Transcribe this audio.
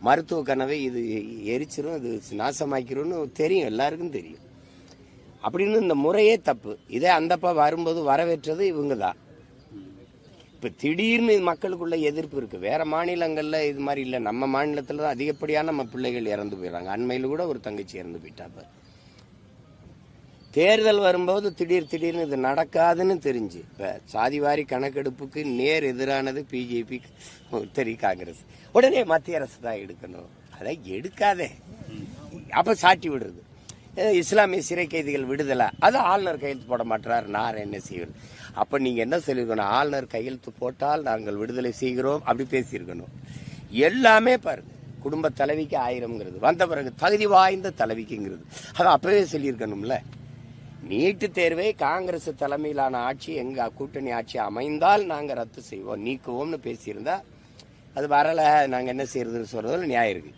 மருத்துவ கனவை இது எரிச்சிரும், இது நாசமாக்கிரும்னு தெரியும், எல்லாருக்கும் தெரியும். அப்படின்னு இந்த முறையே தப்பு. இதே அந்தப்பா வரும்போது வரவேற்றது இவங்க தான். இப்போ திடீர்னு மக்களுக்குள்ள எதிர்ப்பு இருக்கு. வேற மாநிலங்களில் இது மாதிரி இல்லை, நம்ம மாநிலத்தில் தான் அதிகப்படியான நம்ம பிள்ளைகள் இறந்து போயிடறாங்க. அண்மையில் கூட ஒரு தங்கச்சி இறந்து போயிட்டாப்ப. தேர்தல் வரும்போது திடீர்னு இது நடக்காதுன்னு தெரிஞ்சு இப்போ சாதிவாரி கணக்கெடுப்புக்கு நேர் எதிரானது பிஜேபி, காங்கிரஸ். உடனே மத்திய அரசு தான் எடுக்கணும். அதை எடுக்காதே, அப்போ சாட்டி விடுறது. இஸ்லாமிய சிறை கைதிகள் விடுதலை, அது ஆளுநர் கையெழுத்து போட மாட்டார், நான் என்ன செய்வது? அப்போ நீங்கள் என்ன சொல்லியிருக்கணும்? ஆளுநர் கையெழுத்து போட்டால் நாங்கள் விடுதலை செய்கிறோம், அப்படி பேசியிருக்கணும். எல்லாமே பாருங்க, குடும்ப தலைவிக்கு 1000ங்கிறது வந்த பிறகு தகுதி வாய்ந்த தலைவிக்குங்கிறது, அதை அப்பவே சொல்லியிருக்கணும்ல. நீட்டு தேர்வை காங்கிரஸ் தலைமையிலான ஆட்சி, எங்க கூட்டணி ஆட்சி அமைந்தால் நாங்கள் ரத்து செய்வோம், நீக்குவோம்னு பேசியிருந்தா அது வரலை, நாங்கள் என்ன செய்யறதுன்னு சொல்றதுல நியாயம் இருக்கு.